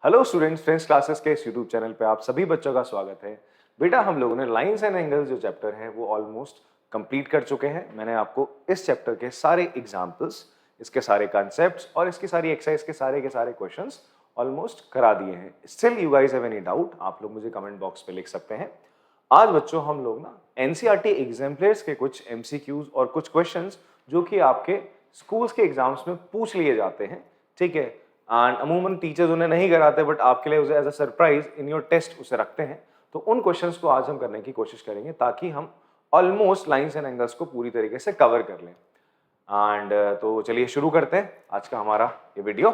Hello students, friends classes के इस YouTube channel पे आप सभी बच्चों का स्वागत है। बेटा, हम लोगों ने लाइंस एंड एंगल्स जो चैप्टर है वो ऑलमोस्ट कंप्लीट कर चुके हैं। मैंने आपको इस चैप्टर के सारे एग्जांपल्स, इसके सारे कॉन्सेप्ट्स और इसकी सारी एक्सरसाइज के सारे क्वेश्चंस ऑलमोस्ट करा दिए हैं। Still you guys have any doubt, आप लोग मुझे कमेंट बॉक्स पे लिख सकते हैं। आज बच्चों हम लोग ना एनसीईआरटी एग्जाम्पलर्स के कुछ एमसीक्यूज और कुछ क्वेश्चंस जो कि आपके स्कूल्स के एग्जाम्स में पूछ लिए जाते हैं, ठीक है। एंड अमूमन टीचर्स उन्हें नहीं कराते, बट आपके लिए उसे as a surprise in your test उसे रखते हैं। तो उन क्वेश्चंस को आज हम करने की कोशिश करेंगे ताकि हम ऑलमोस्ट लाइंस एंड एंगल्स को पूरी तरीके से कवर कर लें। एंड तो चलिए शुरू करते हैं आज का हमारा ये वीडियो।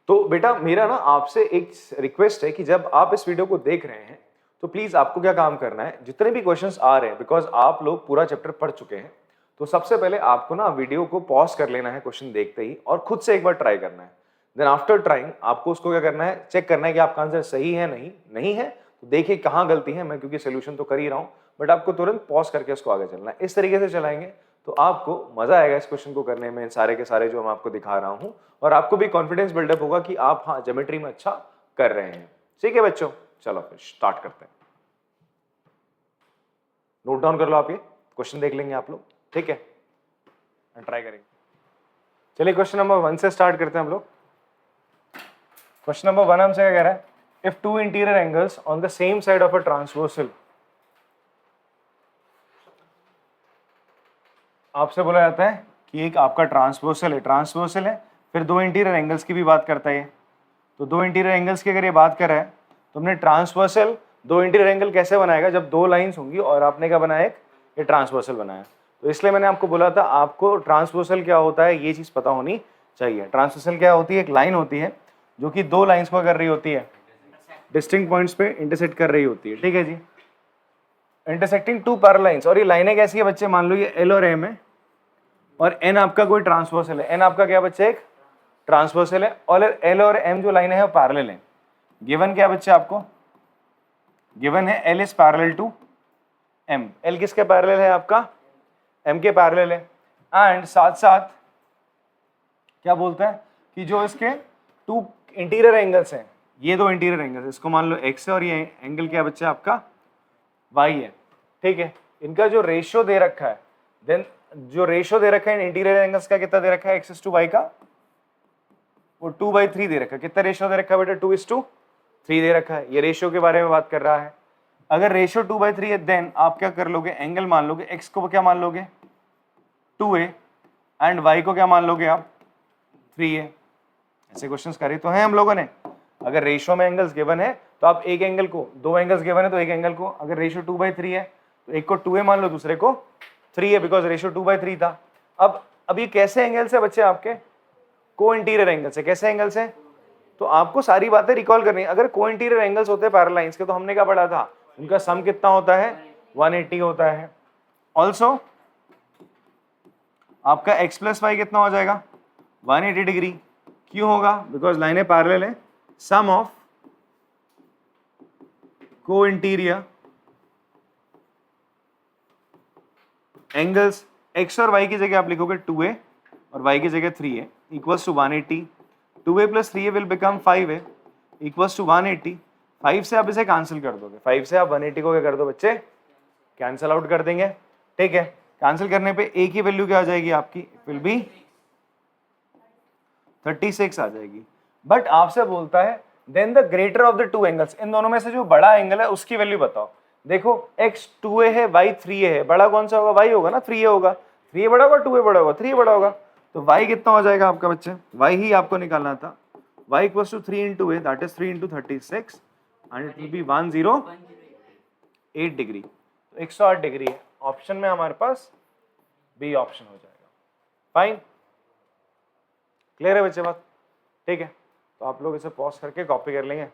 तो बेटा, मेरा ना आपसे एक रिक्वेस्ट है कि जब आप इस वीडियो को देख रहे हैं तो प्लीज आपको क्या काम करना है, जितने भी क्वेश्चंस आ रहे हैं, बिकॉज आप लोग पूरा चैप्टर पढ़ चुके हैं, तो सबसे पहले आपको ना वीडियो को पॉज कर लेना है क्वेश्चन देखते ही और खुद से एक बार ट्राई करना है। देन आफ्टर ट्राइंग आपको उसको क्या करना है, चेक करना है कि आपका आंसर सही है नहीं है। तो देखिए कहाँ गलती है, मैं क्योंकि सोल्यूशन तो कर ही रहा हूँ, बट आपको तुरंत पॉज करके उसको आगे चलना है। इस तरीके से चलाएंगे तो आपको मजा आएगा इस क्वेश्चन को करने में, सारे के सारे जो मैं आपको दिखा रहा हूँ, और आपको भी कॉन्फिडेंस बिल्डअप होगा कि आप हाँ ज्योमेट्री में अच्छा कर रहे हैं। ठीक है बच्चों, चलो फिर स्टार्ट करते हैं। नोट डाउन कर लो, आप ये क्वेश्चन देख लेंगे आप लोग, ठीक है, ट्राई करेंगे। चलिए क्वेश्चन नंबर 1 से स्टार्ट करते हैं हम लोग। क्वेश्चन नंबर 1 हमसे क्या कह रहा है, if two interior angles on the same side of a transversal, आपसे बोला जाता है कि एक आपका ट्रांसवर्सल है, फिर दो इंटीरियर एंगल्स की भी बात करता है। तो दो इंटीरियर एंगल्स की अगर ये बात कर रहा है तो हमने ट्रांसवर्सल दो इंटीरियर एंगल कैसे बनाएगा, जब दो लाइंस होंगी और आपने क्या बनाया, एक ये ट्रांसवर्सल बनाया। तो इसलिए मैंने आपको बोला था आपको ट्रांसवर्सल क्या होता है ये चीज पता होनी चाहिए। ट्रांसवर्सल क्या होती है, एक लाइन होती है जो कि दो लाइंस को कर रही होती है, डिस्टिंक्ट पॉइंट्स पे इंटरसेक्ट कर रही होती है, ठीक है जी, इंटरसेक्टिंग टू पैरेलल लाइंस। और ये लाइनें कैसी है बच्चे, मान लो ये एल और एम है और एन आपका कोई ट्रांसवर्सल है। एन आपका क्या बच्चे, एक ट्रांसवर्सल है, और एल और एम जो लाइन है वो पैरेलल है। गिवन क्या बच्चे आपको, गिवन है L is parallel to M. L किसके पैरेलल है, आपका एम के पैरेलल है। एंड साथ साथ क्या बोलता है कि जो इसके टू इंटीरियर एंगल्स हैं, ये दो इंटीरियर एंगल्स, इसको मान लो एक्स है और ये एंगल क्या बच्चे आपका वाई है, ठीक है। इनका जो रेशियो दे रखा है, देन जो रेशियो दे रखा है इंटीरियर एंगल्स का कितना दे रखा है, एक्स टू वाई का वो 2/3 दे रखा है। कितना रेशियो दे रखा है बेटा, 2:3 दे रखा है। ये रेशियो के बारे में बात कर रहा है। अगर रेशियो 2/3 है देन आप क्या कर लोगे, एंगल मान लोगे, एक्स को क्या मान लोगे 2a एंड वाई को क्या मान लोगे आप 3a। ऐसे क्वेश्चंस करे तो हैं हम लोगों ने। अगर रेशियो में एंगल्स गिवन है तो आप एक एंगल को, दो एंगल्स गिवन है तो एक एंगल को, अगर रेशियो 2/3 है तो एक को 2a मान लो, दूसरे को 3a, बिकॉज रेशियो 2/3 था। अब ये कैसे एंगल्स है बच्चे आपके, को इंटीरियर एंगल्स है। कैसे एंगल्स है, तो आपको सारी बातें रिकॉल करनी है। अगर को इंटीरियर एंगल्स होते हैं पैरेलल लाइंस के तो हमने क्या पढ़ा था, उनका सम कितना होता है 180 होता है। ऑल्सो आपका x प्लस वाई कितना हो जाएगा 180 डिग्री। क्यों होगा, बिकॉज लाइनें पैरेलल है। सम ऑफ को इंटीरियर एंगल्स, x और y की जगह आप लिखोगे 2a और y की जगह 3a equals to 180। 2a plus 3a will become 5a equals to 180। 5 से आप इसे कैंसिल कर दोगे, 5 से आप 180 को क्या कर दो बच्चे, कैंसिल आउट कर देंगे, ठीक है। कैंसिल करने पे एक ही वैल्यू क्या आ जाएगी आपकी, विल बी 36 आ जाएगी। बट आपसे बोलता है then the greater of the two angles, इन दोनों में से जो बड़ा एंगल है उसकी वैल्यू बताओ। देखो x 2a है, y 3a है, बड़ा कौन सा होगा, y होगा ना, 3a होगा। 3a बड़ा होगा, 2a बड़ा होगा, 3a बड़ा होगा। तो y कितना हो जाएगा आपका बच्चे, y ही आपको निकालना था। y equals to 3 into a, that is 3 into 36 and it will be 108 degree. तो 108 डिग्री है, ऑप्शन में हमारे पास बी ऑप्शन हो जाएगा। फाइन, क्लियर है बच्चे बात, ठीक है। तो आप लोग इसे पॉज करके कॉपी कर लेंगे।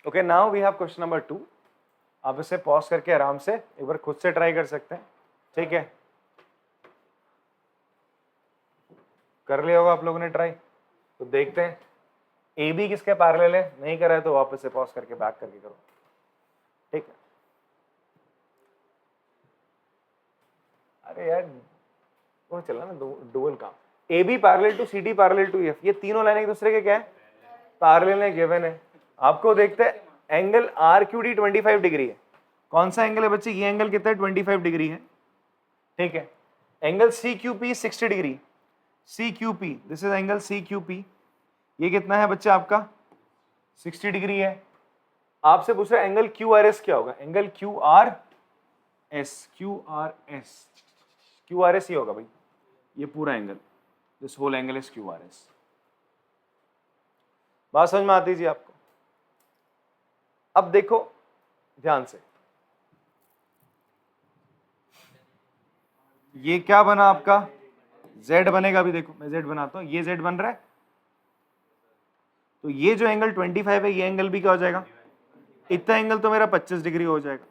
Okay, now we have question number 2। आप इसे पॉज करके आराम से एक बार खुद से ट्राई कर सकते हैं, ठीक है। कर लिया होगा आप लोगों ने ट्राई, तो देखते हैं ए बी किसके पैरेलल है। नहीं करा है तो वापस से पॉज करके बैक करके करो, ठीक है। अरे यार वो चला ना डुअल काम। A B parallel to C D parallel to F, ये तीनों लाइनें एक दूसरे के क्या है, पैरेलल है, गिवन है। आपको देखते हैं angle R Q D 25 degree है। कौन सा एंगल है बच्चे, ये एंगल कितना है, 25 डिग्री है, ठीक है। Angle C Q P 60 degree, C Q P, this is angle C Q P, ये कितना है बच्चे आपका 60 डिग्री है। आपसे पूछ रहा है एंगल क्यू आर एस क्या होगा, angle Q R S, Q R S, Q R S ये होगा भाई, ये पूरा angle, this whole angle is Q R S. बात समझ में आती जी आपको। अब देखो ध्यान से, ये क्या बना आपका, z बनेगा। अभी देखो मैं z बनाता हूं, ये z बन रहा है, तो ये जो एंगल 25 है ये एंगल भी क्या हो जाएगा, इतना एंगल तो मेरा 25 डिग्री हो जाएगा,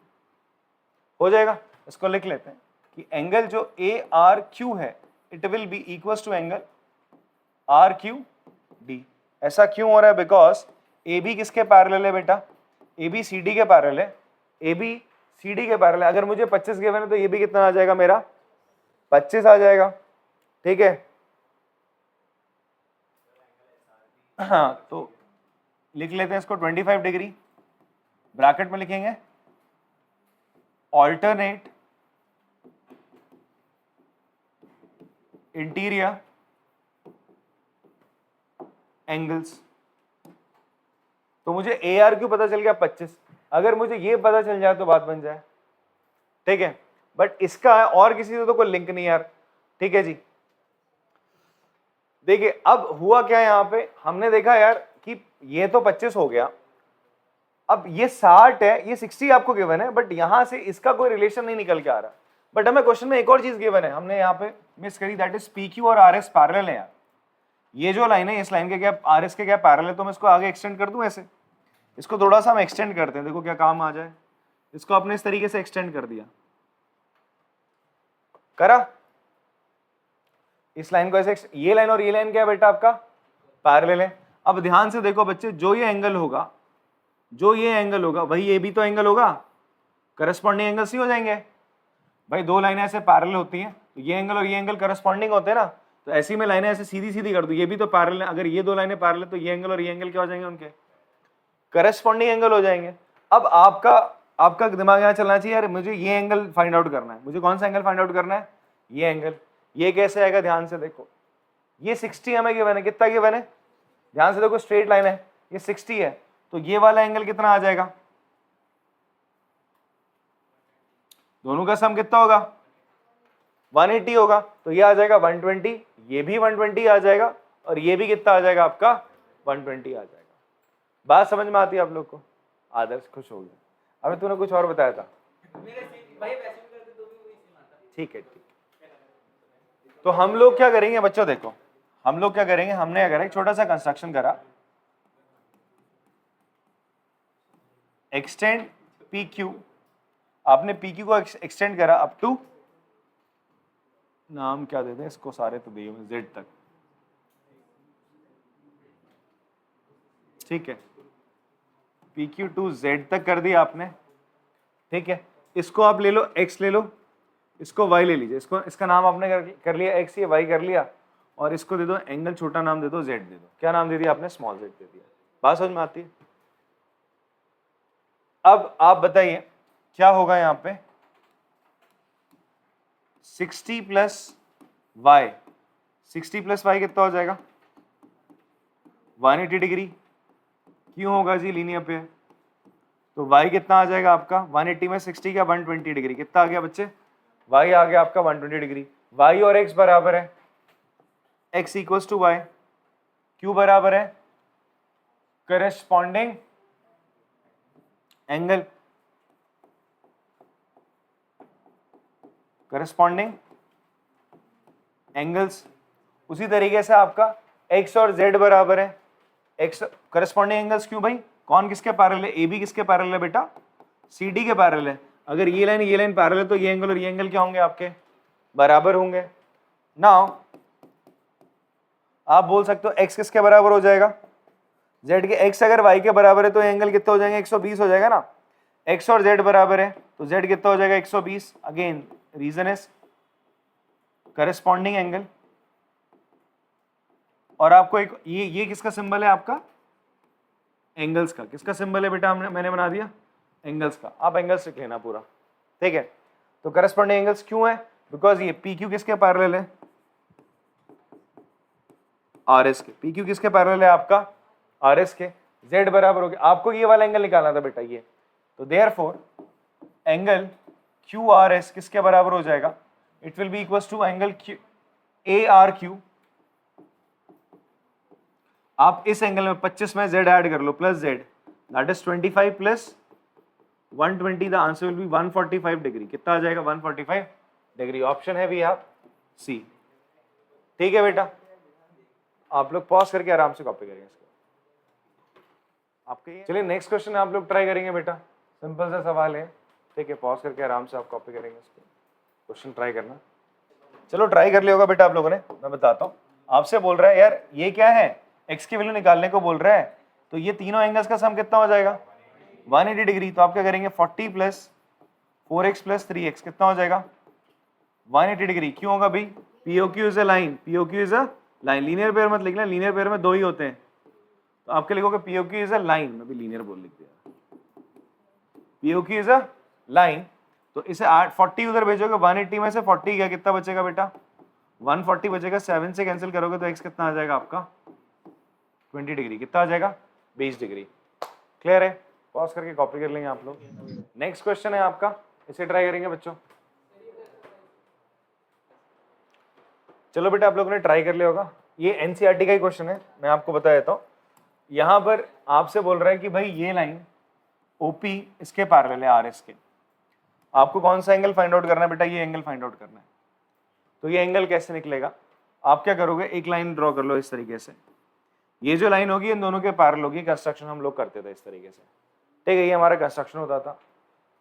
हो जाएगा। इसको लिख लेते हैं कि एंगल जो ए आर क्यू है it will be equals to angle R Q D. ऐसा क्यों हो रहा है, बिकॉज ए बी किसके पैरेलल है बेटा, ए बी सी डी के पैरेलल है, ए बी सी डी के पैरेलल है। अगर मुझे 25 गिवन है तो ये भी कितना आ जाएगा मेरा 25 आ जाएगा, ठीक है। हाँ तो लिख लेते हैं इसको 25 डिग्री, ब्रैकेट में लिखेंगे ऑल्टरनेट इंटीरियर एंगल्स। तो मुझे ए आर क्यू पता चल गया 25, अगर मुझे ये पता चल जाए तो बात बन जाए, ठीक है। बट इसका और किसी से तो कोई लिंक नहीं यार, ठीक है जी। देखिए अब हुआ क्या यहां पे, हमने देखा यार कि ये तो 25 हो गया, अब ये 60 है, ये 60 आपको गिवन है, बट यहां से इसका कोई रिलेशन नहीं निकल के आ रहा। बट हमें क्वेश्चन में एक और चीज गिवन है, हमने यहाँ पे मिस करी, दैट इज पी क्यू और आर एस पैरेलल है यार। ये जो लाइन है इस लाइन के क्या आर एस के क्या पैरेलल है, तो मैं इसको आगे एक्सटेंड कर दूं ऐसे, इसको थोड़ा सा हम एक्सटेंड करते हैं, देखो क्या काम आ जाए। इसको आपने इस तरीके से एक्सटेंड कर दिया, करा इस लाइन को ऐसे, ये लाइन और ये लाइन क्या है बेटा आपका पैरेलल है। अब ध्यान से देखो बच्चे, जो ये एंगल होगा, जो ये एंगल होगा वही ये भी तो एंगल होगा, करस्पॉन्डिंग एंगल्स ही हो जाएंगे भाई। दो लाइनें ऐसे पैरेलल होती हैं तो ये एंगल और ये एंगल करस्पॉन्डिंग होते हैं ना, तो ऐसी में लाइनें ऐसे सीधी सीधी कर दूं, ये भी तो पैरेलल है। अगर ये दो लाइनें पैरेलल है तो ये एंगल और ये एंगल क्या हो जाएंगे, उनके करस्पॉन्डिंग एंगल हो जाएंगे। अब आपका दिमाग यहाँ चलना चाहिए, यार मुझे ये एंगल फाइंड आउट करना है, मुझे कौन सा एंगल फाइंड आउट करना है, ये एंगल। ये कैसे आएगा, ध्यान से देखो, ये 60 हमें गिवन है, कितना गिवन है, ध्यान से देखो, स्ट्रेट लाइन है, ये 60 है, तो ये वाला एंगल कितना आ जाएगा, दोनों का सम कितना होगा 180 होगा, तो ये आ जाएगा 120, ये भी 120 आ जाएगा, और ये भी कितना आ जाएगा आपका 120 आ जाएगा। बात समझ में आती है आप लोग को, आदर्श खुश हो गया। अबे तूने कुछ और बताया था, ठीक है, ठीक। तो हम लोग क्या करेंगे बच्चों, देखो हम लोग क्या करेंगे, हमने अगर एक छोटा सा कंस्ट्रक्शन करा, एक्सटेंड पी क्यू, आपने पी क्यू को एक्सटेंड करा अप टू, नाम क्या देते हैं इसको, सारे तो दिए हुए जेड तक, ठीक है, पी क्यू टू जेड तक कर दिया आपने, ठीक है। इसको आप ले लो x ले लो, इसको y ले लीजिए, इसको इसका नाम आपने कर लिया x, ये y कर लिया, और इसको दे दो एंगल, छोटा नाम दे दो z दे दो, क्या नाम दे दिया आपने, स्मॉल z दे दिया। बात समझ में आती है। अब आप बताइए क्या होगा यहाँ पे, 60 प्लस y, 60 प्लस y कितना हो जाएगा 180 डिग्री, क्यों होगा जी, लीनियर पे, तो y कितना आ जाएगा आपका 180 में 60 का 120 डिग्री, कितना आ गया बच्चे, y आ गया आपका 120 डिग्री। y और x बराबर है, x equals to y, q बराबर है करस्पॉन्डिंग एंगल, करस्पॉन्डिंग एंगल्स। उसी तरीके से आपका x और z बराबर है, x करस्पॉन्डिंग एंगल्स, क्यों भाई, कौन किसके पैरेलल है, AB किसके पैरेलल है बेटा, CD के पैरेलल है। अगर ये लाइन पैरेलल है तो ये एंगल और ये एंगल क्या होंगे आपके बराबर होंगे। नाउ आप बोल सकते हो x किसके बराबर हो जाएगा, z के, x अगर y के बराबर है तो एंगल कितना हो जाएंगे 120 हो जाएगा ना, x और z बराबर है तो z कितना हो जाएगा 120। Again reason is corresponding angle, और आपको एक ये किसका सिंबल है आपका, एंगल्स का। किसका सिंबल है बेटा, मैंने बना दिया एंगल्स का। आप एंगल्स लिख लेना पूरा, ठीक है। तो करस्पॉन्डिंग एंगल्स क्यों है, बिकॉज ये पी क्यू किसके पैरेलल है, आर एस के। पी क्यू किसके पैरेलल है आपका, आर एस के। जेड बराबर हो गया, आपको ये वाला एंगल निकालना था बेटा ये, तो therefore angle Q R S किसके बराबर हो जाएगा, it will be equal to angle A R Q. आप इस एंगल में 25 में z ऐड कर लो plus z, that is 25 plus 120, the answer will be 145 degree. कितना आ जाएगा, 145 डिग्री। ऑप्शन है वी हैव सी। ठीक है बेटा, आप लोग पॉज करके आराम से कॉपी करेंगे इसको आपके। चलिए नेक्स्ट क्वेश्चन आप लोग ट्राई करेंगे बेटा, सिंपल सा सवाल है, ठीक है। पॉज करके आराम से आप कॉपी करेंगे इसको, क्वेश्चन ट्राई करना। चलो ट्राई कर लिया होगा बेटा आप लोगों ने, मैं बताता हूँ। आपसे बोल रहा है यार ये क्या है, x की वैल्यू निकालने को बोल रहा है, तो ये तीनों एंगल्स का सम कितना हो जाएगा, 180 डिग्री। तो आप क्या करेंगे, 40 प्लस 4x प्लस 3x कितना हो जाएगा, 180 डिग्री। क्यों होगा भाई, POQ is a line, POQ is a line. Linear pair मत लिखना, लीनियर पेयर में दो ही होते हैं, तो आपके लिखोगे POQ इज अ लाइन। मैं भी लीनियर बोल लिख दिया, POQ इज अ लाइन। तो इसे 40 उधर भेजोगे, 180 में से 40 गया, कितना बचेगा बेटा, 140 बचेगा। 7 से कैंसिल करोगे तो x कितना आ जाएगा आपका, 20 डिग्री। कितना आ जाएगा, 20 डिग्री। क्लियर है, पॉज करके कॉपी कर लेंगे आप लोग। नेक्स्ट क्वेश्चन है आपका, इसे ट्राई करेंगे बच्चों। चलो बेटा आप लोगों ने ट्राई कर लिया होगा, ये एनसीईआरटी का ही क्वेश्चन है, मैं आपको बता देता हूँ। यहां पर आपसे बोल रहा है कि भाई ये लाइन ओपी इसके पैरेलल है आरएस के। आपको कौन सा एंगल फाइंड आउट करना है बेटा, ये एंगल फाइंड आउट करना है। तो ये एंगल कैसे निकलेगा, आप क्या करोगे, एक लाइन ड्रॉ कर लो इस तरीके से। ये जो लाइन होगी इन दोनों के पैरेलल होगी। कंस्ट्रक्शन हम लोग करते थे इस तरीके से, ठीक है। ये हमारा कंस्ट्रक्शन होता था,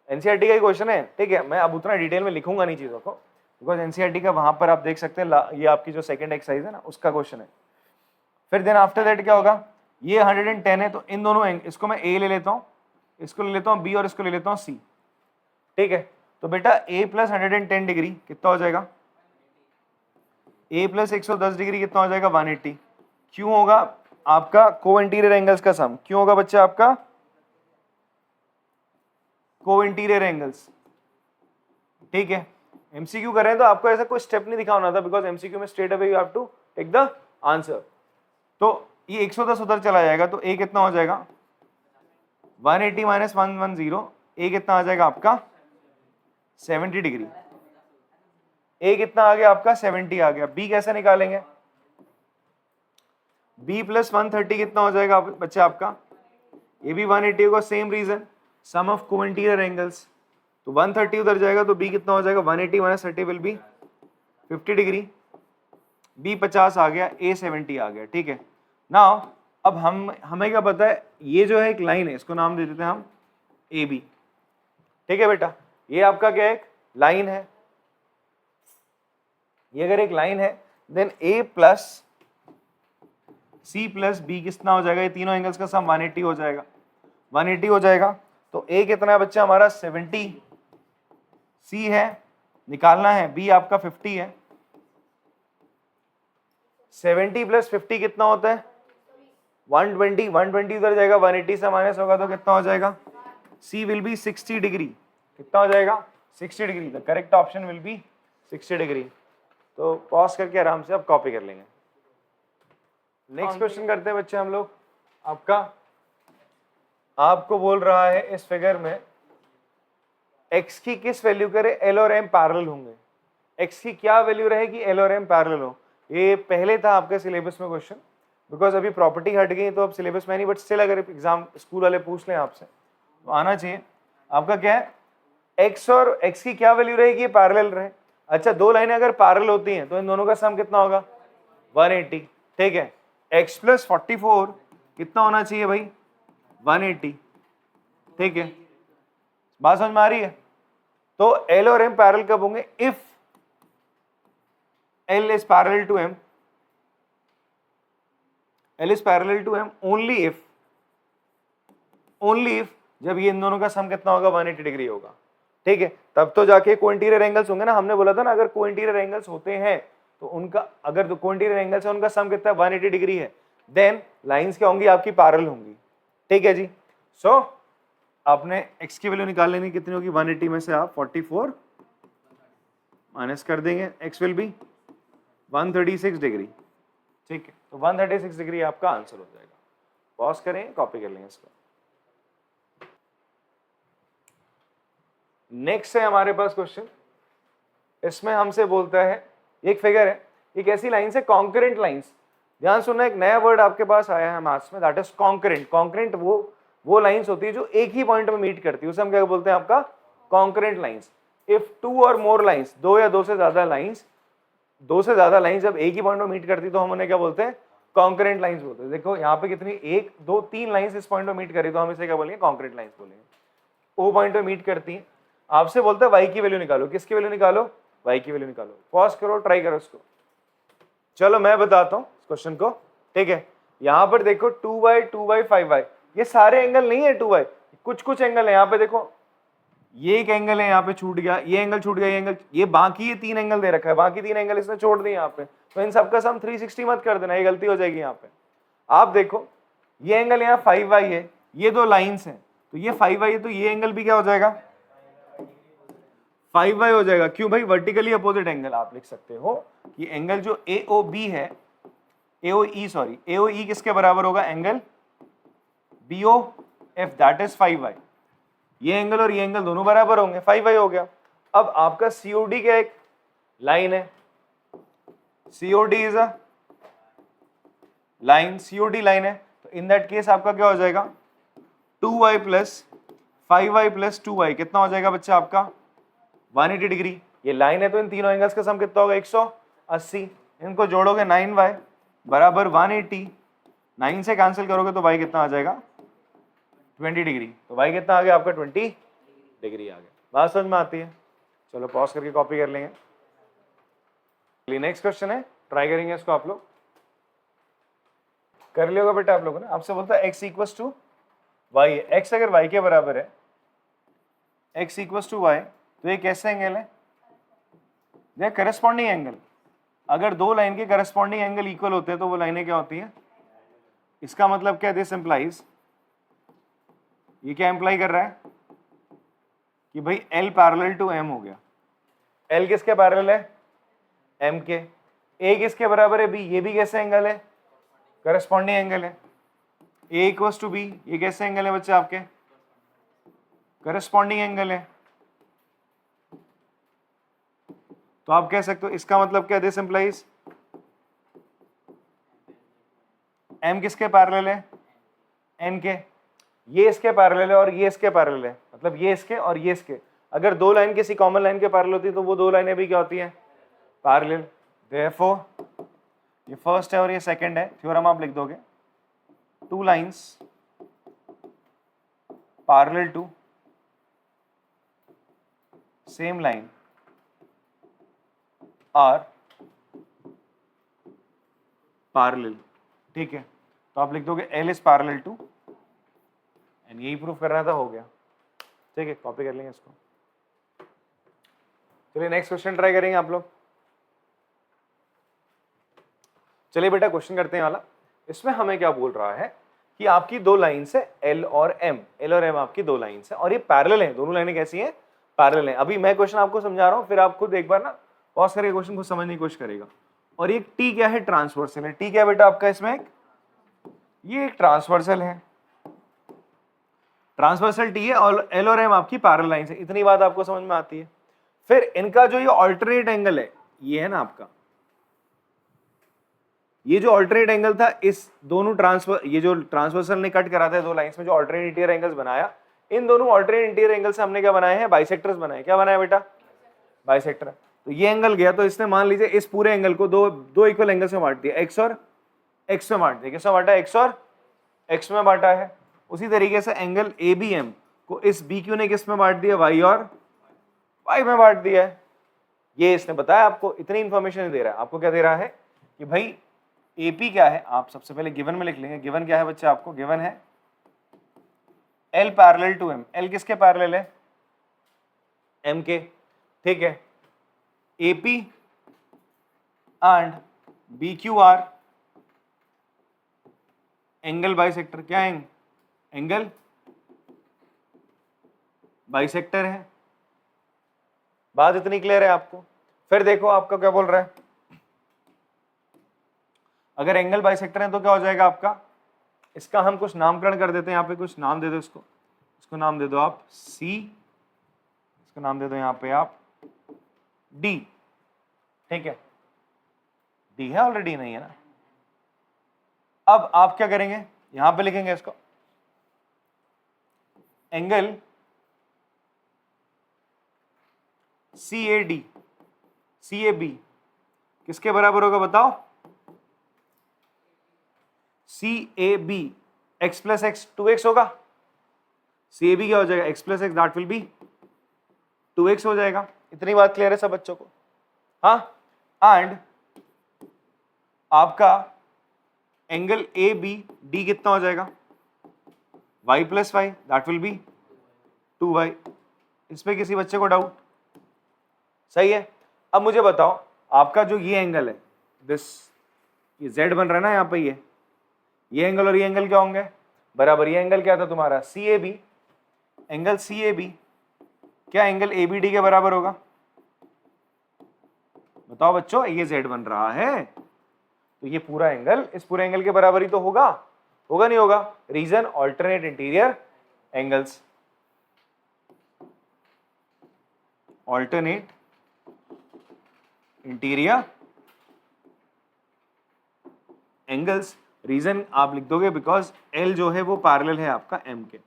एनसीईआरटी का ही क्वेश्चन है, ठीक है। मैं अब उतना डिटेल में लिखूंगा नहीं चीजों को, बिकॉज एनसीईआरटी का वहां पर आप देख सकते हैं, ये आपकी जो सेकंड एक्सरसाइज है ना उसका क्वेश्चन है। फिर देन आफ्टर दैट क्या होगा, ये 110 है, तो इन दोनों इसको मैं ए ले लेता हूँ, इसको ले लेता हूँ बी और इसको ले लेता हूँ सी, ठीक है। तो बेटा a प्लस 110 डिग्री कितना हो जाएगा, a प्लस 110 डिग्री कितना हो जाएगा, 180। क्यों होगा, आपका को इंटीरियर एंगल्स का सम। क्यों होगा बच्चे, आपका को इंटीरियर एंगल्स, ठीक है। एमसीक्यू कर रहे हैं तो आपको ऐसा कोई स्टेप नहीं दिखाना था, बिकॉज एमसीक्यू में straight away you have to take the answer. तो ये 110 उधर चला जाएगा, तो a कितना हो जाएगा, 180 माइनस 110, a कितना आ जाएगा आपका 70 डिग्री। a कितना आ गया आपका 70 आ गया। b कैसे निकालेंगे, b प्लस 130 कितना हो जाएगा बच्चे आपका, ये भी 180 होगा। सेम रीजन, सम ऑफ को इंटीरियर एंगल्स, तो 130 उधर जाएगा तो b कितना हो जाएगा, 180 minus 30 will be 50 degree. b 50 आ गया, a 70 आ गया, ठीक है। नाउ अब हमें क्या पता है, ये जो है एक लाइन है, इसको नाम दे देते हैं हम ए बी, ठीक है बेटा। ये आपका क्या है, एक लाइन है। ये अगर एक लाइन है, then a plus C plus B कितना हो जाएगा, ये तीनों एंगल्स का सम 180 हो जाएगा, 180 हो जाएगा। तो a कितना है बच्चा हमारा 70, c है निकालना है, b आपका 50 है। 70 प्लस 50 कितना होता है 120, 120 उधर जाएगा, 180 से माइनस होगा तो कितना हो जाएगा, c विल बी 60 डिग्री। कितना हो जाएगा 60 degree. The correct option will be 60 degree. तो पॉज करके आराम से आप कॉपी कर लेंगे। नेक्स्ट क्वेश्चन करते हैं बच्चे हम लोग। आपको बोल रहा है इस फिगर में x की किस वैल्यू करे L और M पैरेलल होंगे। x की क्या वैल्यू रहेगी L और M पैरेलल हो। ये पहले था आपके सिलेबस में क्वेश्चन, बिकॉज अभी प्रॉपर्टी हट गई तो अब सिलेबस में नहीं, बट स्टिल अगर एग्जाम स्कूल वाले पूछ लें आपसे तो आना चाहिए। आपका क्या है, x और x की क्या वैल्यू रहेगी, पैरेलल रहे। अच्छा, दो लाइनें अगर पैरेलल होती हैं तो इन दोनों का सम कितना होगा 180, ठीक है। x प्लस 44 कितना होना चाहिए भाई 180, ठीक है। बात समझ में आ रही है। तो L और M पैरेलल कब होंगे, if L is parallel to M, L is parallel to M only if जब ये इन दोनों का सम कितना होगा 180 डिग्री होगा, ठीक है। तब तो जाके को इंटीरियर एंगल्स होंगे ना। हमने बोला था ना, अगर को इंटीरियर एंगल्स होते हैं तो उनका अगर दो कोइंटीरियर एंगल्स है उनका सम कितना है 180 डिग्री है, देन लाइंस क्या होंगी आपकी पैरेलल होंगी। ठीक है जी। सो आपने x की वैल्यू निकाल लेनी, कितनी होगी 180 में से आप 44 माइनस कर देंगे, x विल बी 136 डिग्री। ठीक है, तो 136 डिग्री आपका आंसर हो जाएगा। पॉज करें, कॉपी कर लेंगे इसको। नेक्स्ट है हमारे पास क्वेश्चन, इसमें हमसे बोलता है एक फिगर है, एक ऐसी लाइन से कॉन्करेंट लाइंस, ध्यान सुनना एक नया वर्ड आपके पास आया है मैथ्स में, दैट इज कॉन्करेंट। कॉन्करेंट वो लाइंस होती है जो एक ही पॉइंट में मीट करती है, उसे हम क्या बोलते हैं आपका कॉन्करेंट लाइंस। इफ टू और मोर लाइंस, दो या दो से ज्यादा लाइंस जब एक ही पॉइंट में मीट करती तो हम उन्हें क्या बोलते हैं कॉन्करेंट लाइंस बोलते हैं। देखो यहाँ पे कितनी 1 2 3 लाइंस इस पॉइंट में मीट करी तो हम इसे क्या बोलेंगे कॉन्करेंट लाइंस बोलेंगे। ओ पॉइंट पे मीट करती हैं, आपसे बोलता है वाई की वैल्यू निकालो, किसकी वैल्यू निकालो वाई की वैल्यू निकालो। पॉज करो, ट्राई करो इसको। चलो मैं बताता हूँ क्वेश्चन को। ठीक है, यहाँ पर देखो 2y 2y 5y, ये सारे एंगल नहीं है 2y, कुछ एंगल है। यहाँ पे देखो ये एक एंगल है, यहाँ पे छूट गया, ये एंगल छूट गया, ये एंगल, ये बाकी ये 3 एंगल दे रखा है, बाकी 3 एंगल इसने छोड़ दिए यहाँ पे। तो इन सबका सम 360 मत कर देना, ये गलती हो जाएगी यहाँ पे। आप देखो ये एंगल यहाँ 5y है, ये दो लाइंस हैं, तो ये 5y है, तो ये एंगल भी क्या हो जाएगा 5y हो जाएगा। क्यों भाई, वर्टिकली अपोजिट एंगल। आप लिख सकते हो कि एंगल जो AOB है, AOE किसके बराबर होगा, angle BOF, that is 5y। ये एंगल और ये एंगल दोनों बराबर होंगे, 5y हो गया। अब आपका COD क्या एक लाइन है, COD is a line, COD line है, तो इन दैट केस आपका क्या हो जाएगा 2y plus 5y plus 2y कितना हो जाएगा बच्चा आपका 180 डिग्री। ये लाइन है तो इन तीनों एंगल्स का सम कितना होगा 180, इनको जोड़ोगे 9y बराबर 180, 9 से कैंसिल करोगे तो y कितना आ जाएगा 20 डिग्री। तो y कितना आ गया आपका 20 डिग्री आ गया। बात समझ में आती है? चलो पॉज करके कॉपी कर लेंगे। नेक्स्ट क्वेश्चन है, ट्राई करेंगे इसको। आप लोग कर लियोगा बेटा आप लोगों ने। आपसे बोलता है x equals to Y, x अगर y के बराबर है, x इक्वल्स टू वाई, तो ये कैसे एंगल है, देख करस्पॉन्डिंग एंगल। अगर दो लाइन के करस्पॉन्डिंग एंगल इक्वल होते हैं तो वो लाइनें क्या होती हैं, इसका मतलब क्या, दिस इंप्लाइज, ये क्या इंप्लाई कर रहा है कि भाई L पैरेलल टू M हो गया। L किसके पैरेलल है, M के। A किसके बराबर है, B, ये भी कैसे एंगल है, करस्पॉन्डिंग एंगल है। A इक्वल्स टू B, ये कैसे एंगल है बच्चे आपके, करस्पॉन्डिंग एंगल है। तो आप कह सकते हो इसका मतलब क्या, दिस इंप्लाइज M किसके पैरेलल है, N के। ये इसके पैरेलल है और ये इसके पैरेलल है, मतलब ये इसके और ये इसके। अगर दो लाइन किसी कॉमन लाइन के पैरेलल होती है तो वो दो लाइनें भी क्या होती हैं पैरेलल। देयरफॉर ये फर्स्ट है और ये सेकंड है, थ्योरम आप लिख दोगे, two lines parallel to same line are parallel. ठीक है, तो आप लिख दोगे L is parallel to and यही प्रूफ करना था, हो गया। ठीक है, कॉपी कर लेंगे इसको। चलिए नेक्स्ट क्वेश्चन ट्राई करेंगे आप लोग। चलिए बेटा क्वेश्चन करते हैं वाला। इसमें हमें क्या बोल रहा है कि आपकी दो लाइन्स है L और M आपकी दो लाइन्स है और ये पैरेलल है, दोनों लाइनें कैसी हैं पैरेलल हैं। अभी मैं क्वेश्चन आपको समझा रहा हूं, फिर आप खुद एक बार ना पॉज करके क्वेश्चन को समझने की कोशिश करेगा। और ये T क्या है, ट्रांसवर्सल है। T क्या है बेटा आपका इसमें, ये एक ट्रांसवर्सल है, ट्रांसवर्सल T है और L और M आपकी पैरेलल लाइंस है। इतनी बात आपको समझ में आती है। फिर इनका जो ये ऑल्टरनेट एंगल है, ये है ना आपका, ये जो ऑल्टरनेट एंगल था, इस दोनों ये जो ट्रांसवर्सल ने कट करा था दो लाइंस में, जो ऑल्टरनेट इंटीरियर एंगल्स बनाया, इन दोनों ऑल्टरनेट इंटीरियर एंगल से हमने क्या बनाए हैं, बाइसेक्टर्स बनाए। क्या बनाया बेटा, बाइसेक्टर। तो ये एंगल गया तो इसने मान लीजिए इस पूरे एंगल को दो इक्वल एंगल्स में बांट दिया, एक्स और एक्स में बांट दिया। किसमें बांटा, एक्स और एक्स में बांटा है। उसी तरीके से एंगल ABM को इस BQ ने किस में बांट दिया, वाई और वाई में बांट दिया है। ये इसने बताया आपको, इतनी इंफॉर्मेशन नहीं दे रहा है आपको। क्या दे रहा है कि भाई AP क्या है, आप सबसे पहले गिवन में लिख लेंगे। गिवन क्या है बच्चे आपको, गिवन है L parallel to M। L किसके पैरेलल है, M के। ठीक है, AP and B Q R angle bisector. क्या है? एंगल बाइसेक्टर है। बात इतनी क्लियर है आपको? फिर देखो आपका क्या बोल रहा है, अगर एंगल बाइसेक्टर है तो क्या हो जाएगा आपका, इसका हम कुछ नामकरण कर देते हैं, यहाँ पे कुछ नाम दे दो इसको नाम दे दो आप सी, इसको नाम दे दो यहाँ पे आप डी। ठीक है, डी है ऑलरेडी, नहीं है ना। अब आप क्या करेंगे, यहां पे लिखेंगे इसको angle C A D, C A B किसके बराबर होगा बताओ? C A B X plus X, 2x होगा। सी ए बी क्या हो जाएगा? X plus X, that will be 2x हो जाएगा। इतनी बात क्लियर है सब बच्चों को? हाँ, एंड आपका एंगल ए बी डी कितना हो जाएगा? y plus Y, that will be 2y। इस पे किसी बच्चे को डाउट? सही है। अब मुझे बताओ, आपका जो ये एंगल है दिस, ये z बन रहा है ना यहाँ पे, ये एंगल और ये एंगल क्या होंगे? बराबर। ये एंगल क्या था तुम्हारा? C A B. Angle C A B क्या एंगल ए बी डी के बराबर होगा? बताओ बच्चों, ये z बन रहा है तो ये पूरा एंगल इस पूरे एंगल के बराबर ही तो होगा, होगा नहीं होगा? Reason alternate interior angles, alternate interior angles. Reason आप लिख दोगे बिकॉज L जो है वो पैरेलल है आपका M के।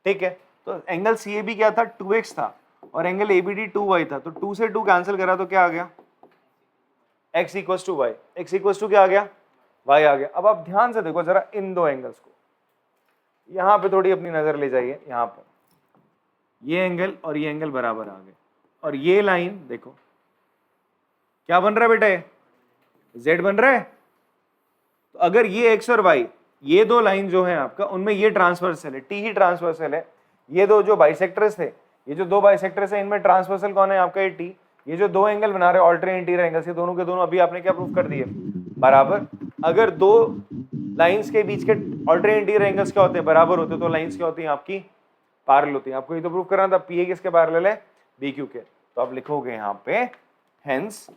ठीक है, तो एंगल CAB क्या था? 2x था और एंगल ABD 2y था, तो 2 से 2 कैंसिल करा तो क्या आ गया? x equal to Y. x equal to क्या आ गया? y आ गया। अब आप ध्यान से देखो जरा इन दो एंगल्स को, यहां पे थोड़ी अपनी नजर ले जाइए। यहां पर ये एंगल और ये एंगल बराबर आ गए, और ये लाइन देखो क्या बन रहा है बेटा? z बन रहा है। तो अगर ये x और y, ये दो लाइन जो है आपका, उनमें ये ट्रांसवर्सल है, t ही ट्रांसवर्सल है। ये दो जो बाइसेक्टर्स थे, ये जो दो बाइसेक्टर्स है, इनमें ट्रांसवर्सल कौन है आपका? ये t। ये जो दो एंगल बना रहे ऑल्टरनेट इंटीरियर एंगल्स, ये दोनों के दोनों अभी आपने क्या प्रूव कर दिए? बराबर। अगर दो लाइंस के बीच के ऑल्टरनेट इंटीरियर एंगल्स क्या होते हैं? बराबर होते हैं। तो लाइंस क्या होती हैं आपकी? पैरेलल होती हैं। आपको ये तो प्रूव करना था पी ए किसके पैरेलल है? बी क्यू के। तो आप लिखोगे यहां पे हेंस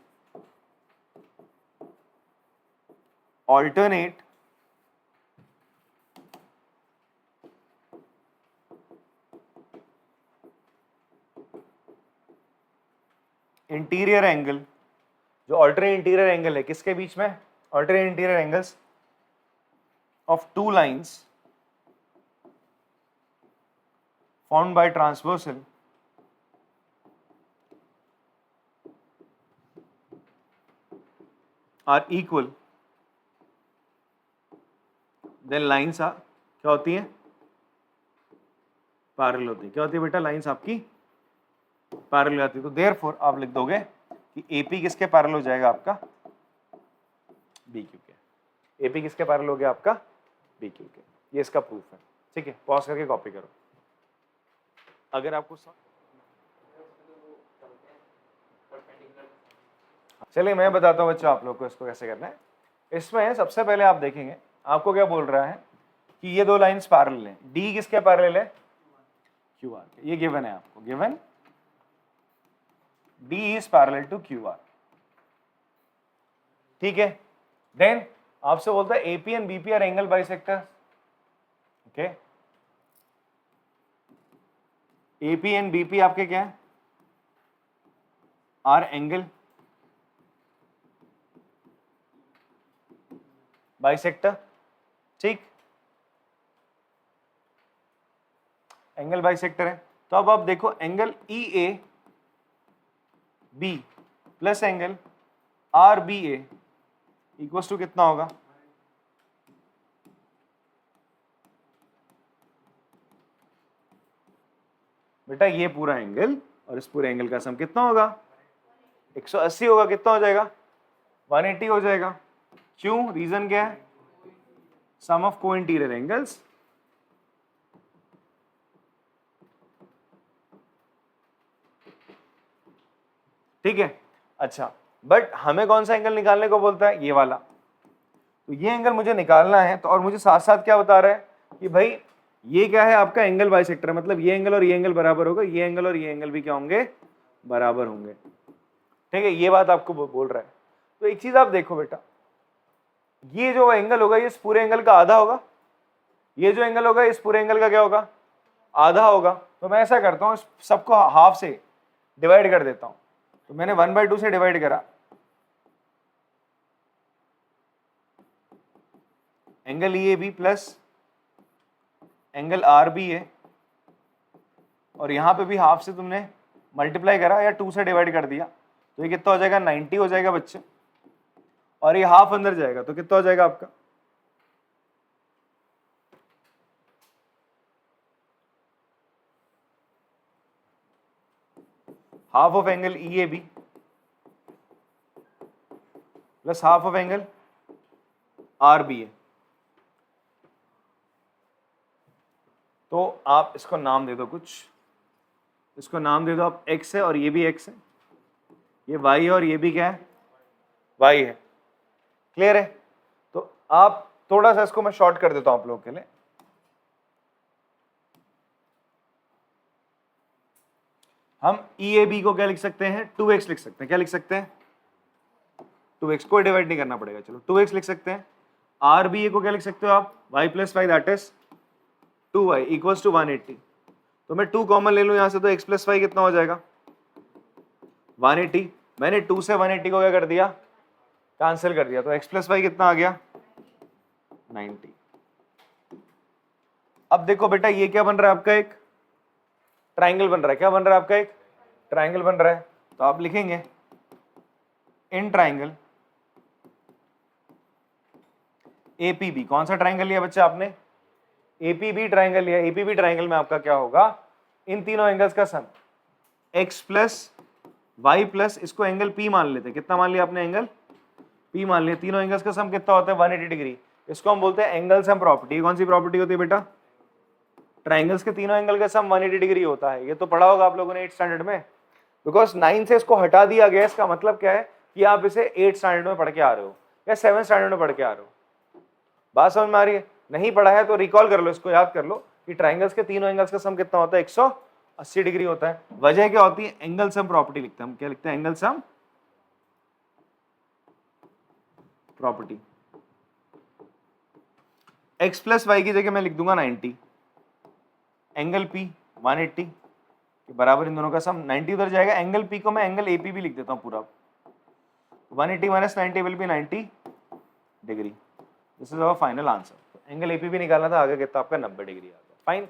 alternate इंटीरियर एंगल, जो alternate इंटीरियर एंगल है किसके बीच में? alternate interior angles of two lines formed by transversal are equal, then lines are क्या होती हैं? पैरेलल होती है। क्या होती है बेटा? लाइंस आपकी पैरेलल आती है। तो देयरफॉर आप लिख दोगे कि एपी किसके पैरेलल हो जाएगा आपका? बी क्यू के। एपी किसके पैरेलल हो गया आपका? बी क्यू के। ये इसका प्रूफ है। ठीक है, पॉज करके कॉपी करो। अगर आपको चलिए मैं बताता हूँ बच्चों आप लोग को इसको कैसे करना है। इसमें सबसे पहले आप देखेंगे, आपको क्या बोल रहा है कि ये दो लाइंस पैरेलल हैं। डी किसके पैरेलल है? क्यू आर के। ये गिवन है आपको, given D is parallel to Q R. ठीक है, देन आपसे बोलता है AP and BP are angle bisector. Okay, AP and BP आपके क्या है? Are angle bisector. ठीक, एंगल बाइसेक्टर है। तो अब आप देखो angle E A B plus angle R B A equal to कितना होगा? बेटा ये पूरा एंगल और इस पूरे एंगल का सम कितना होगा? 180 होगा। कितना हो जाएगा? 180 हो जाएगा। क्यों? रीजन क्या है? सम ऑफ को इंटीरियर एंगल्स ठीक है। अच्छा, बट हमें कौन सा एंगल निकालने को बोलता है, ये वाला। तो ये एंगल मुझे निकालना है, तो और मुझे साथ साथ क्या बता रहा है कि भाई ये क्या है आपका एंगल बाइसेक्टर, मतलब ये एंगल और ये एंगल बराबर होगा, ये एंगल और ये एंगल भी क्या होंगे, बराबर होंगे। ठीक है, ये बात आपको बोल रहा है। तो एक चीज आप देखो बेटा, ये जो एंगल होगा ये इस पूरे एंगल का आधा होगा, ये जो एंगल होगा इस पूरे एंगल का क्या होगा, आधा होगा। तो मैं ऐसा करता हूँ, सबको हाफ से डिवाइड कर देता हूँ। तो मैंने 1/2 से डिवाइड करा, angle E A B plus angle R B है, और यहां पे भी हाफ से तुमने मल्टीप्लाई करा या 2 से डिवाइड कर दिया, तो ये कितना हो जाएगा, 90 हो जाएगा बच्चे। और ये हाफ अंदर जाएगा तो कितना हो जाएगा आपका, half of angle E A B plus half of angle R B है। तो आप इसको नाम दे दो कुछ, इसको नाम दे दो आप x है और ये भी x है, ये y है और ये भी क्या है, y है। क्लियर है? तो आप थोड़ा सा इसको मैं शॉर्ट कर देता हूं आप लोगों के लिए। हम EAB को क्या लिख सकते हैं, 2x लिख सकते हैं। क्या लिख सकते हैं, 2x, कोई डिवाइड नहीं करना पड़ेगा, चलो 2x लिख सकते हैं। RBA को क्या लिख सकते हो आप, y + y दैट इज 2y इक्वल्स टू 180। तो मैं 2 कॉमन ले लूं यहां से, तो x + y कितना हो जाएगा, 180। मैंने 2 से 180 को क्या कर दिया, कैंसिल कर दिया, तो x + y कितना आ गया, 90। अब देखो बेटा ये क्या बन रहा है आपका, एक ट्राइंगल बन रहा है। क्या बन रहा है आपका, एक ट्राइंगल बन रहा है। तो आप लिखेंगे इन ट्राइंगल APB, कौन सा ट्राइंगल लिया बच्चा आपने, APB ट्राइंगल लिया। APB ट्राइंगल में आपका क्या होगा, इन तीनों एंगल्स का सम, x + y प्लस इसको एंगल P मान लेते हैं। कितना मान लिया आपने, एंगल P मान लिया। तीनों एंगल्स का सम कितना होता है, 180 डिग्री। इसको हम बोलते हैं एंगल सम प्रॉपर्टी। कौन सी प्रॉपर्टी होती है बेटा, ट्राइंगल्स के तीनों एंगल का सम 180 डिग्री होता है। ये तो पढ़ा होगा आप लोगों ने 8th स्टैंडर्ड में। बिकॉज 9 से इसको हटा दिया गया, इसका मतलब क्या है कि आप इसे 8th स्टैंडर्ड में पढ़ के आ रहे हो या 7th स्टैंडर्ड में पढ़ के आ रहे हो। बात समझ में आ रही है? नहीं पढ़ा है तो रिकॉल कर लो, इसको याद कर लो कि ट्राइंगल्स के तीनों एंगल्स का सम कितना होता है, 180 डिग्री होता है। वजह क्या होती है, एंगल सम प्रॉपर्टी लिखते हैं हम। क्या लिखते हैं, angle sum property. x + y की जगह मैं लिख दूंगा 90, एंगल P 180 के बराबर इन दोनों का सम। 90 उधर जाएगा, एंगल P को मैं एंगल AP भी लिख देता हूं पूरा। 180 - 90 will be 90 degree. This is our final answer. तो एंगल AP भी निकालना था, आगे कितना आपका 90 डिग्री आ गया। फाइन,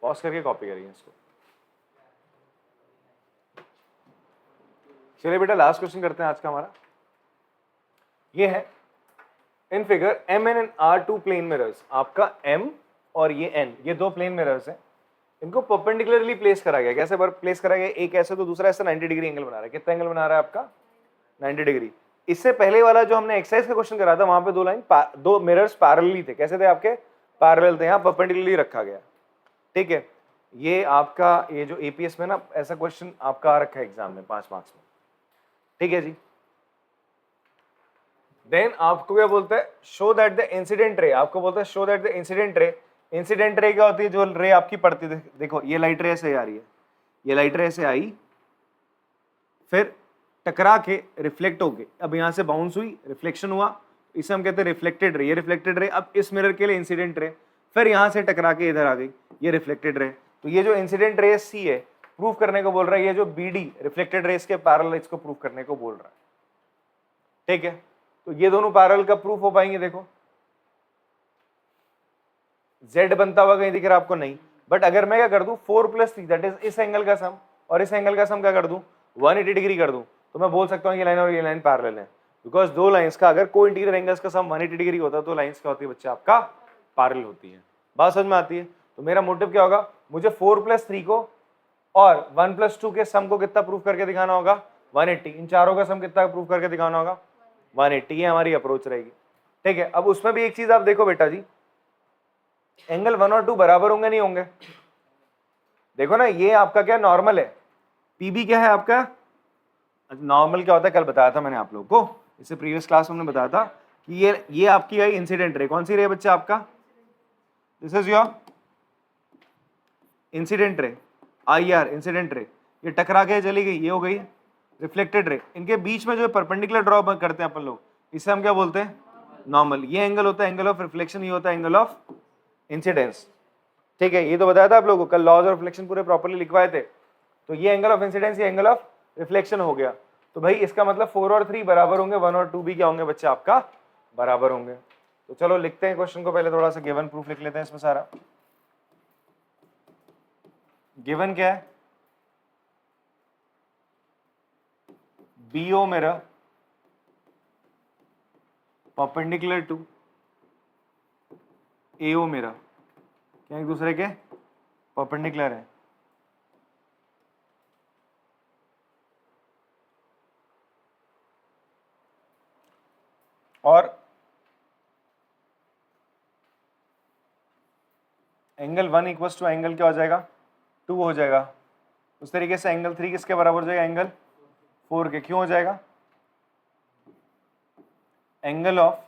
पॉज करके कॉपी करिए इसको। चलिए बेटा लास्ट क्वेश्चन करते हैं आज का हमारा। ये है in figure MN and R2 plane mirrors. आपका M और ये N, ये दो प्लेन मिरर्स हैं। इनको परपेंडिकुलरली प्लेस करा गया। कैसे प्लेस करा गया, एक ऐसे तो दूसरा ऐसे 90 डिग्री एंगल बना रहा है। कितना एंगल बना रहा है आपका, 90 डिग्री। इससे पहले वाला जो हमने एक्सरसाइज का क्वेश्चन करा था, वहां पे दो मिरर्स पैरेलली थे। कैसे थे आपके, पैरेलल थे। यहाँ परपेंडिकुलरली रखा गया। ठीक है, ये आपका ये जो APS में ना ऐसा क्वेश्चन आपका आ रखा है एग्जाम में 5 मार्क्स में। ठीक है जी। देन आपको क्या बोलता है, show that the incident ray. आपको बोलता है show that the incident ray. Incident ray क्या होती है, जो रे आपकी पड़ती है। देखो ये लाइट रे ऐसे आ रही है, ये लाइट रे ऐसे आई, फिर टकरा के रिफ्लेक्ट होके अब यहां से बाउंस हुई, रिफ्लेक्शन हुआ, इसे हम कहते हैं रिफ्लेक्टेड रे। ये रिफ्लेक्टेड रे अब इस मिरर के लिए इंसिडेंट रे, फिर यहां से टकरा के इधर आ गई, ये रिफ्लेक्टेड रे। तो ये जो इंसिडेंट रे C है, प्रूफ करने को बोल रहा है ये जो BD रिफ्लेक्टेड रेस के पैरेलल, इसको प्रूफ करने को बोल रहा है। ठीक है, तो ये दोनों पैरेलल का प्रूफ हो पाएंगे। देखो Z बनता हुआ कहीं दिख रहा है आपको, नहीं। बट अगर मैं क्या कर दूं 4 + 3 दैट इज इस एंगल का सम और इस एंगल का सम क्या कर दूं 180 डिग्री कर दूं, तो मैं बोल सकता हूं ये लाइन और ये लाइन पैरेलल है। बिकॉज दो लाइंस का अगर को इंटीरियर एंगल्स का सम 180 डिग्री होता है तो लाइंस क्या होती है बच्चे, आपका पैरेलल होती है। बात समझ में आती है? तो मेरा मोटिव क्या होगा, मुझे 4 + 3 को और 1 + 2 के सम को कितना प्रूफ करके दिखाना होगा, 180। इन चारों का सम कितना प्रूफ करके दिखाना होगा, 180। ये हमारी अप्रोच रहेगी। ठीक है, अब उसमें भी एक चीज आप देखो बेटा जी, एंगल 1 और 2 बराबर होंगे नहीं होंगे। देखो ना, ये आपका क्या नॉर्मल है, PB क्या है आपका नॉर्मल क्या होता है कल बताया था मैंने आप लोगों को, इससे प्रीवियस क्लास में हमने बताया था कि ये आपकी आई इंसिडेंट रे, कौन सी रे बच्चा आपका, this is your incident ray, IR incident ray, ये टकरा के चली गई, ये हो गई रिफ्लेक्टेड रे। इनके बीच में जो परपेंडिकुलर ड्रॉ करते हैं अपन लोग, इसे हम क्या बोलते हैं, नॉर्मल। ये एंगल होता है एंगल ऑफ रिफ्लेक्शन, ये होता है एंगल ऑफ इंसिडेंस। ठीक है, ये तो बताया था आप लोगों को, कल लॉज ऑफ रिफ्लेक्शन पूरे प्रॉपर्ली लिखवाए थे। तो ये एंगल ऑफ इंसिडेंस, ये एंगल ऑफ रिफ्लेक्शन हो गया। तो भाई इसका मतलब 4 और 3 बराबर होंगे, 1 और 2 भी क्या होंगे बच्चे आपका, बराबर होंगे। तो चलो लिखते हैं क्वेश्चन को, पहले थोड़ा सा गिवन प्रूफ लिख लेते हैं इसमें सारा। गिवन क्या है, BO mirror perpendicular to AO mirror, क्या एक दूसरे के परपेंडिकुलर है। और एंगल 1 इक्वल्स टू एंगल क्या हो जाएगा, 2 हो जाएगा। उस तरीके से एंगल 3 किसके बराबर हो जाएगा, एंगल 4 के। क्यों हो जाएगा, angle of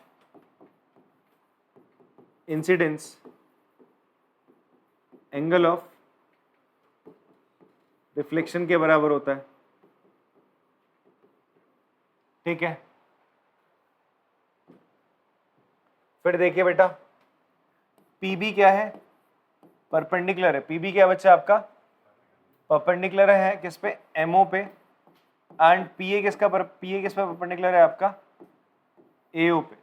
incidence angle of reflection के बराबर होता है। ठीक है, फिर देखिए बेटा, PB क्या है, परपेंडिकुलर है। PB क्या बच्चा आपका, परपेंडिकुलर है किस पे, MO पे। एंड PA किस पे परपेंडिकुलर है आपका, AO पे।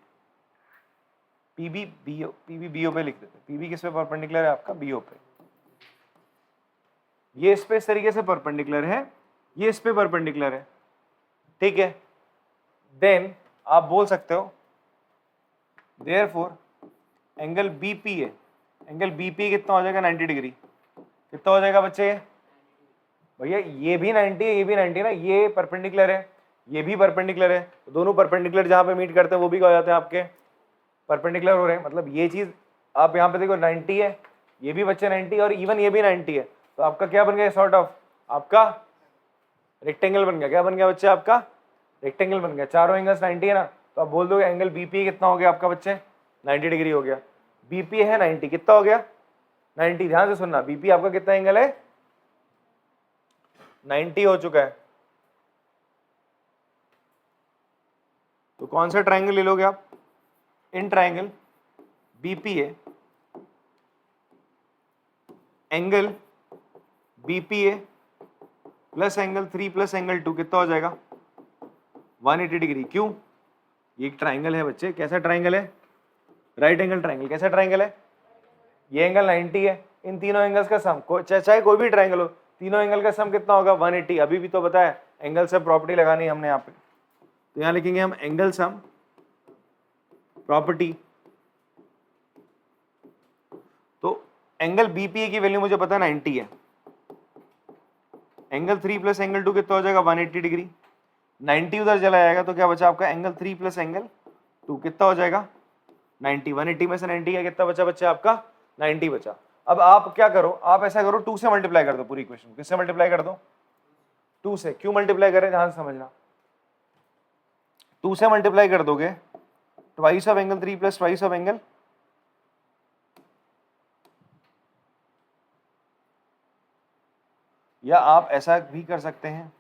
PB BO पे लिख देते हैं। PB किस पे परपेंडिकुलर है आपका, BO पे। ये इस पे इस तरीके से परपेंडिकुलर है, ये इस पे परपेंडिकुलर है। ठीक है, देन आप बोल सकते हो therefore angle BPA, angle BPA कितना हो जाएगा, 90 डिग्री। कितना हो जाएगा बच्चे, भैया ये भी 90 है, ये भी 90 है ना, ये परपेंडिकुलर है, ये भी परपेंडिकुलर है। तो दोनों परपेंडिकुलर जहां पे मीट करते हैं वो भी क्या हो जाते हैं आपके, परपेंडिकुलर हो रहे हैं। मतलब ये चीज आप यहाँ पे देखो 90 है, ये भी बच्चे 90 और इवन ये भी 90 है। तो आपका क्या बन गया, सॉर्ट ऑफ आपका रेक्टेंगल बन गया। क्या बन गया बच्चे, आपका रेक्टेंगल बन गया। चारों एंगल्स 90 है ना, तो आप बोल दोगे एंगल BPA कितना हो गया आपका बच्चे, 90 डिग्री हो गया। BPA है 90, कितना हो गया 90। ध्यान से सुनना, BPA आपका कितना एंगल है, 90 हो चुका है। तो कौन सा ट्राइंगल ले लोगे आप, in triangle BPA angle BPA plus angle 3 plus angle 2 कितना हो जाएगा, 180 डिग्री। क्यों, ये एक ट्राइंगल है बच्चे, कैसा ट्राइंगल है, राइट एंगल ट्राइंगल। कैसा ट्राइंगल है, ये एंगल 90 है, इन तीनों एंगल्स का सम, चाहे कोई भी ट्राइंगल हो, तीनों एंगल का सम कितना होगा, 180। अभी भी तो बताया एंगल से प्रॉपर्टी लगानी है हमने यहाँ पे, तो यहाँ लिखेंगे हम एंगल सम प्रॉपर्टी। तो एंगल BPA की वैल्यू मुझे पता है 90 है, एंगल 3 प्लस एंगल 2 कितना हो जाएगा, 180 डिग्री। 90 उधर चला जाएगा तो क्या बचा आपका, एंगल 3 प्लस एंगल 2 कितना हो जाएगा, 90। 180 में से 90 का कितना बचा बच्चा आपका, 90 बचा। अब आप क्या करो, आप ऐसा करो 2 से मल्टीप्लाई कर दो पूरी इक्वेशन। किससे मल्टीप्लाई कर दो, 2 से। क्यों मल्टीप्लाई करें, ध्यान से समझना। 2 से मल्टीप्लाई कर दोगे, twice of angle 3 plus twice of angle, या आप ऐसा भी कर सकते हैं,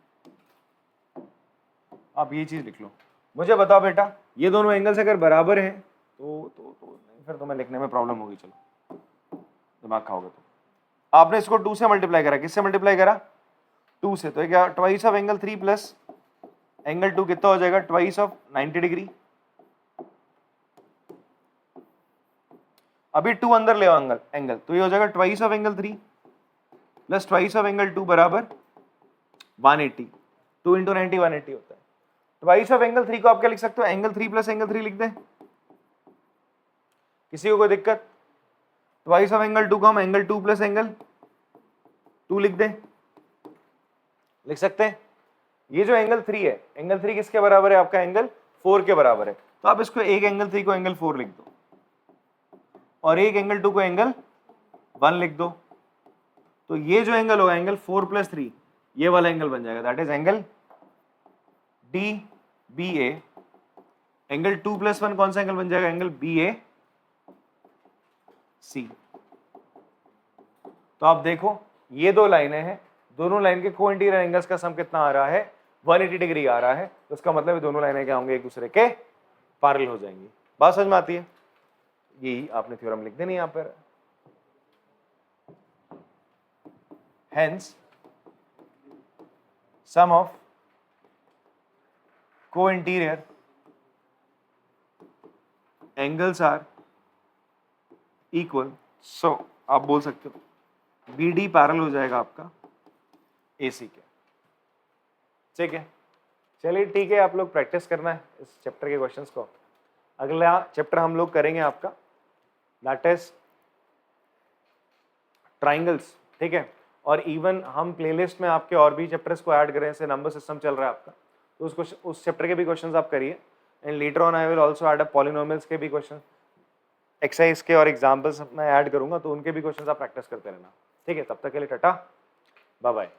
आप ये चीज लिख लो। मुझे बताओ बेटा, ये दोनों एंगल्स अगर बराबर हैं तो नहीं, फिर तुम्हें लिखने में प्रॉब्लम होगी। चलो दिमाग खाओगे तो। आपने इसको 2 से मल्टीप्लाई करा, किससे मल्टीप्लाई करा, 2 से। तो क्या twice of angle 3 plus angle 2 कितना हो जाएगा, ट्वाइस ऑफ 90 डिग्री। अभी 2 अंदर ले आओ एंगल, तो ये हो जाएगा twice of angle 3 plus twice of angle 2 बराबर 180। 2 इंटू 90 180 होता है। ट्वाइस ऑफ एंगल 3 को आप क्या लिख सकते हो, एंगल 3 प्लस एंगल 3 लिख दें, किसी को कोई दिक्कत। ट्वाइस ऑफ एंगल 2 को हम एंगल 2 प्लस एंगल 2 लिख दें, लिख सकते हैं। ये जो एंगल 3 है, एंगल 3 किसके बराबर है आपका, एंगल 4 के बराबर है। तो आप इसको एक एंगल 3 को एंगल 4 लिख दो और एक एंगल 2 को एंगल 1 लिख दो। तो ये जो एंगल होगा एंगल 4 प्लस 3, ये वाला एंगल बन जाएगा, that is angle D B A, angle 2+1 कौन सा एंगल बन जाएगा? Angle B A C. तो आप देखो ये दो लाइनें हैं, दोनों लाइन के को इंटीरियर एंगल्स का सम कितना आ रहा है? 180 डिग्री आ रहा है। तो उसका मतलब ये दोनों लाइनें क्या होंगे? एक दूसरे के पैरेलल हो जाएंगी। बात समझ में आती है? यही आपने थ्योरम लिख देनी यहां पर। हेंस सम ऑफ को इंटीरियर एंगल्स आर इक्वल। सो आप बोल सकते हो बी डी पैरेलल हो जाएगा आपका ए सी के। ठीक है, चलिए ठीक है, आप लोग प्रैक्टिस करना है इस चैप्टर के क्वेश्चंस को। अगला चैप्टर हम लोग करेंगे आपका दैट इज ट्राइंगल्स। ठीक है, और इवन हम प्लेलिस्ट में आपके और भी चैप्टर्स को ऐड करें, जैसे नंबर सिस्टम चल रहा है आपका, तो उस चैप्टर के भी क्वेश्चंस आप करिए। And later on I will also add up polynomials के भी क्वेश्चन, एक्सरसाइज के और एग्जाम्पल्स मैं ऐड करूंगा, तो उनके भी क्वेश्चंस आप प्रैक्टिस करते रहना। ठीक है, तब तक के लिए टाटा, बाय बाय।